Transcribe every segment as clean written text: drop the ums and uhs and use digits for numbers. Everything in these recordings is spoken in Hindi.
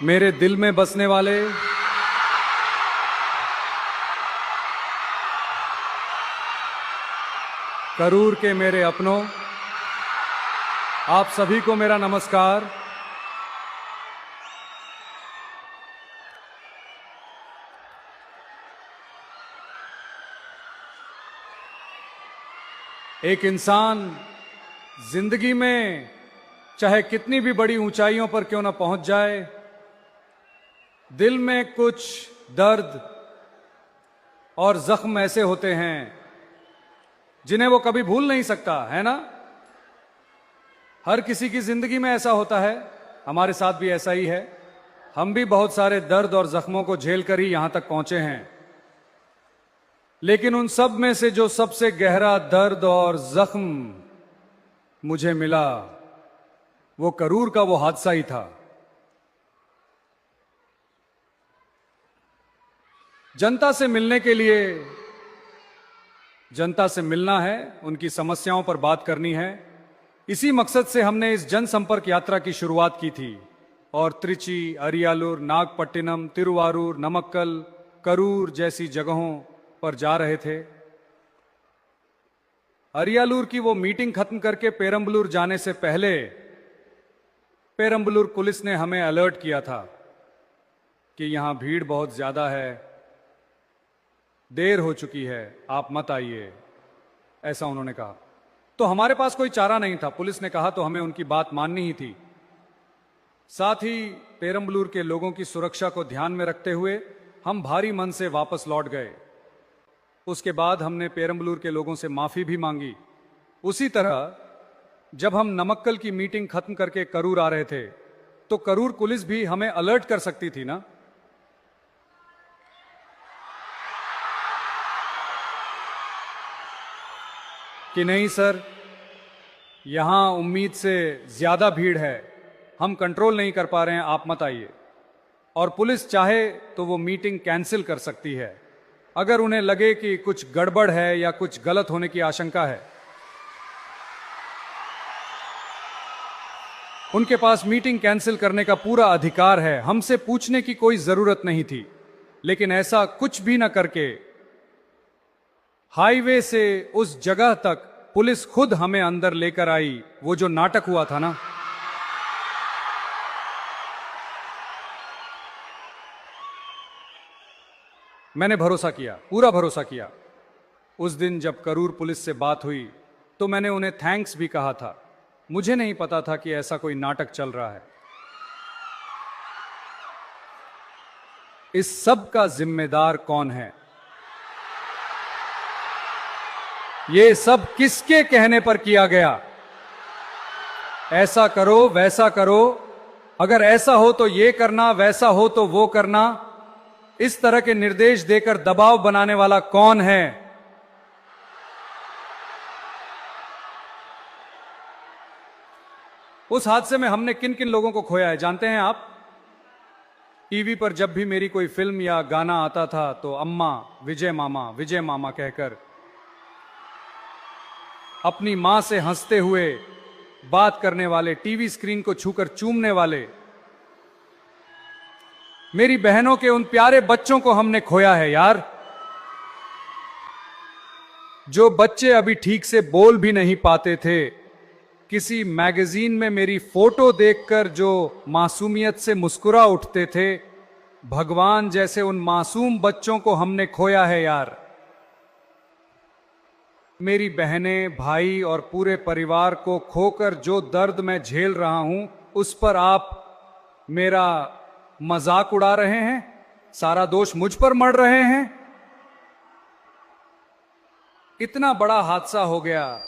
मेरे दिल में बसने वाले करूर के मेरे अपनों, आप सभी को मेरा नमस्कार। एक इंसान जिंदगी में चाहे कितनी भी बड़ी ऊंचाइयों पर क्यों ना पहुंच जाए, दिल में कुछ दर्द और जख्म ऐसे होते हैं जिन्हें वो कभी भूल नहीं सकता, है ना। हर किसी की जिंदगी में ऐसा होता है, हमारे साथ भी ऐसा ही है। हम भी बहुत सारे दर्द और जख्मों को झेल कर ही यहां तक पहुंचे हैं, लेकिन उन सब में से जो सबसे गहरा दर्द और जख्म मुझे मिला, वो करूर का वो हादसा ही था। जनता से मिलने के लिए जनता से मिलना है, उनकी समस्याओं पर बात करनी है। इसी मकसद से हमने इस जनसंपर्क यात्रा की शुरुआत की थी और त्रिची, अरियालूर, नागपट्टिनम, तिरुवारूर, नमक्कल, करूर जैसी जगहों पर जा रहे थे। अरियालूर की वो मीटिंग खत्म करके पेरंबलूर जाने से पहले पेरंबलूर पुलिस ने हमें अलर्ट किया था कि यहां भीड़ बहुत ज्यादा है, देर हो चुकी है, आप मत आइए, ऐसा उन्होंने कहा। तो हमारे पास कोई चारा नहीं था, पुलिस ने कहा तो हमें उनकी बात माननी ही थी। साथ ही पेरंबलूर के लोगों की सुरक्षा को ध्यान में रखते हुए हम भारी मन से वापस लौट गए। उसके बाद हमने पेरंबलूर के लोगों से माफी भी मांगी। उसी तरह जब हम नमक्कल की मीटिंग खत्म करके करूर आ रहे थे तो करूर पुलिस भी हमें अलर्ट कर सकती थी ना। कि नहीं सर, यहां उम्मीद से ज्यादा भीड़ है, हम कंट्रोल नहीं कर पा रहे हैं, आप मत आइए। और पुलिस चाहे तो वो मीटिंग कैंसिल कर सकती है अगर उन्हें लगे कि कुछ गड़बड़ है या कुछ गलत होने की आशंका है। उनके पास मीटिंग कैंसिल करने का पूरा अधिकार है, हमसे पूछने की कोई जरूरत नहीं थी। लेकिन ऐसा कुछ भी न करके हाईवे से उस जगह तक पुलिस खुद हमें अंदर लेकर आई। वो जो नाटक हुआ था ना, मैंने भरोसा किया, पूरा भरोसा किया। उस दिन जब करूर पुलिस से बात हुई तो मैंने उन्हें थैंक्स भी कहा था। मुझे नहीं पता था कि ऐसा कोई नाटक चल रहा है। इस सब का जिम्मेदार कौन है? ये सब किसके कहने पर किया गया? ऐसा करो, वैसा करो, अगर ऐसा हो तो ये करना, वैसा हो तो वो करना, इस तरह के निर्देश देकर दबाव बनाने वाला कौन है? उस हादसे में हमने किन किन लोगों को खोया है जानते हैं आप? टीवी पर जब भी मेरी कोई फिल्म या गाना आता था तो अम्मा विजय मामा कहकर अपनी मां से हंसते हुए बात करने वाले, टीवी स्क्रीन को छूकर चूमने वाले मेरी बहनों के उन प्यारे बच्चों को हमने खोया है यार। जो बच्चे अभी ठीक से बोल भी नहीं पाते थे, किसी मैगजीन में मेरी फोटो देखकर जो मासूमियत से मुस्कुरा उठते थे, भगवान जैसे उन मासूम बच्चों को हमने खोया है यार। मेरी बहनें, भाई और पूरे परिवार को खोकर जो दर्द मैं झेल रहा हूं, उस पर आप मेरा मजाक उड़ा रहे हैं, सारा दोष मुझ पर मढ़ रहे हैं। इतना बड़ा हादसा हो गया,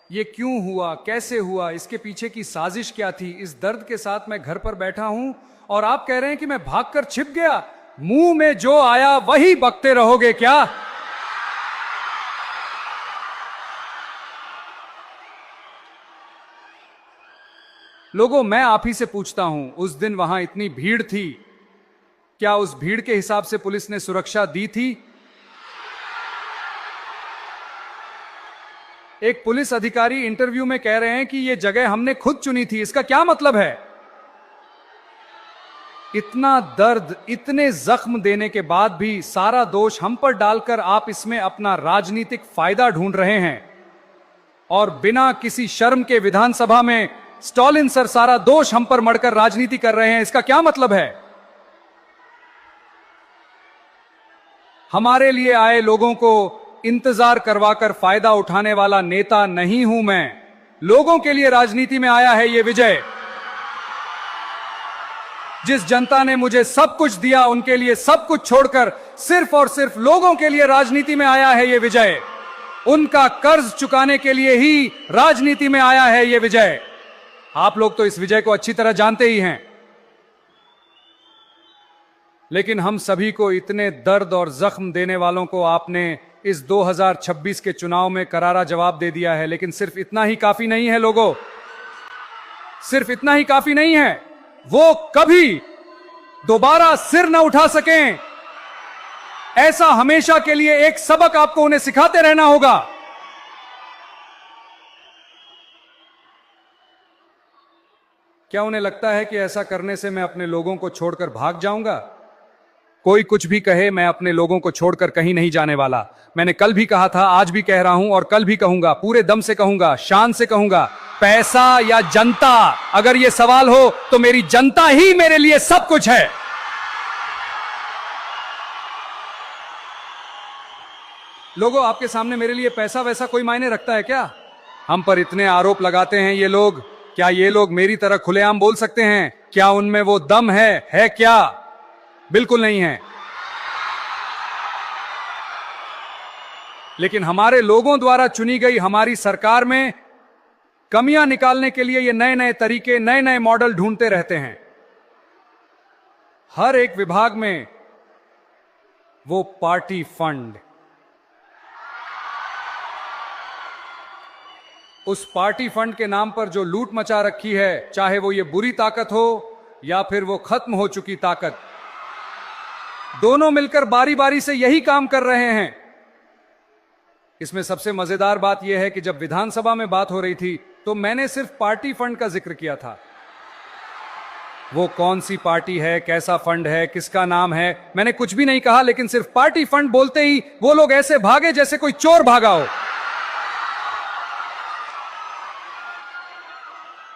ये क्यों हुआ, कैसे हुआ, इसके पीछे की साजिश क्या थी? इस दर्द के साथ मैं घर पर बैठा हूं और आप कह रहे हैं कि मैं भागकर छिप गया। मुंह में जो आया वही बकते रहोगे क्या? लोगों, मैं आप ही से पूछता हूं, उस दिन वहां इतनी भीड़ थी, क्या उस भीड़ के हिसाब से पुलिस ने सुरक्षा दी थी? एक पुलिस अधिकारी इंटरव्यू में कह रहे हैं कि यह जगह हमने खुद चुनी थी। इसका क्या मतलब है? इतना दर्द, इतने जख्म देने के बाद भी सारा दोष हम पर डालकर आप इसमें अपना राजनीतिक फायदा ढूंढ रहे हैं और बिना किसी शर्म के विधानसभा में स्टॉलिन सर सारा दोष हम पर मढ़कर राजनीति कर रहे हैं। इसका क्या मतलब है? हमारे लिए आए लोगों को इंतजार करवाकर फायदा उठाने वाला नेता नहीं हूं मैं। लोगों के लिए राजनीति में आया है ये विजय। जिस जनता ने मुझे सब कुछ दिया, उनके लिए सब कुछ छोड़कर सिर्फ और सिर्फ लोगों के लिए राजनीति में आया है ये विजय। उनका कर्ज चुकाने के लिए ही राजनीति में आया है ये विजय। आप लोग तो इस विजय को अच्छी तरह जानते ही हैं, लेकिन हम सभी को इतने दर्द और जख्म देने वालों को आपने इस 2026 के चुनाव में करारा जवाब दे दिया है। लेकिन सिर्फ इतना ही काफी नहीं है लोगों, सिर्फ इतना ही काफी नहीं है। वो कभी दोबारा सिर न उठा सकें, ऐसा हमेशा के लिए एक सबक आपको उन्हें सिखाते रहना होगा। क्या उन्हें लगता है कि ऐसा करने से मैं अपने लोगों को छोड़कर भाग जाऊंगा? कोई कुछ भी कहे, मैं अपने लोगों को छोड़कर कहीं नहीं जाने वाला। मैंने कल भी कहा था, आज भी कह रहा हूं और कल भी कहूंगा, पूरे दम से कहूंगा, शान से कहूंगा, पैसा या जनता, अगर यह सवाल हो तो मेरी जनता ही मेरे लिए सब कुछ है। लोगों, आपके सामने मेरे लिए पैसा वैसा कोई मायने रखता है क्या? हम पर इतने आरोप लगाते हैं ये लोग, क्या ये लोग मेरी तरह खुलेआम बोल सकते हैं? क्या उनमें वो दम है क्या? बिल्कुल नहीं है। लेकिन हमारे लोगों द्वारा चुनी गई हमारी सरकार में कमियां निकालने के लिए ये नए नए तरीके, नए नए मॉडल ढूंढते रहते हैं। हर एक विभाग में वो पार्टी फंड, उस पार्टी फंड के नाम पर जो लूट मचा रखी है, चाहे वो ये बुरी ताकत हो या फिर वो खत्म हो चुकी ताकत, दोनों मिलकर बारी बारी से यही काम कर रहे हैं। इसमें सबसे मजेदार बात यह है कि जब विधानसभा में बात हो रही थी तो मैंने सिर्फ पार्टी फंड का जिक्र किया था। वो कौन सी पार्टी है, कैसा फंड है, किसका नाम है, मैंने कुछ भी नहीं कहा। लेकिन सिर्फ पार्टी फंड बोलते ही वो लोग ऐसे भागे जैसे कोई चोर भागा हो।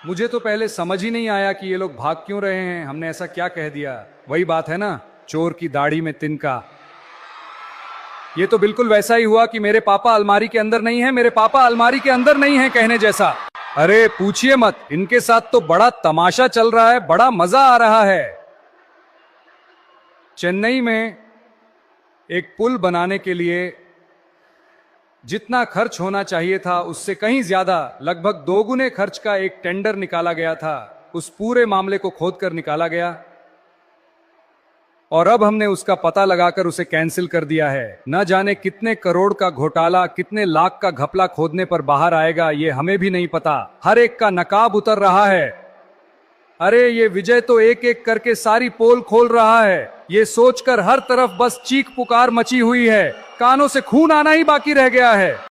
मुझे तो पहले समझ ही नहीं आया कि ये लोग भाग क्यों रहे हैं। हमने ऐसा क्या कह दिया? वही बात है ना, चोर की दाढ़ी में तिनका। ये तो बिल्कुल वैसा ही हुआ कि मेरे पापा अलमारी के अंदर नहीं है, मेरे पापा अलमारी के अंदर नहीं है कहने जैसा। अरे पूछिए मत, इनके साथ तो बड़ा तमाशा चल रहा है, बड़ा मजा आ रहा है। चेन्नई में एक पुल बनाने के लिए जितना खर्च होना चाहिए था उससे कहीं ज्यादा, लगभग 2 गुने खर्च का एक टेंडर निकाला गया था। उस पूरे मामले को खोदकर निकाला गया और अब हमने उसका पता लगाकर उसे कैंसिल कर दिया है। न जाने कितने करोड़ का घोटाला, कितने लाख का घपला खोदने पर बाहर आएगा, ये हमें भी नहीं पता। हर एक का नकाब उतर रहा है। अरे ये विजय तो एक एक करके सारी पोल खोल रहा है। ये सोचकर हर तरफ बस चीख पुकार मची हुई है, कानों से खून आना ही बाकी रह गया है।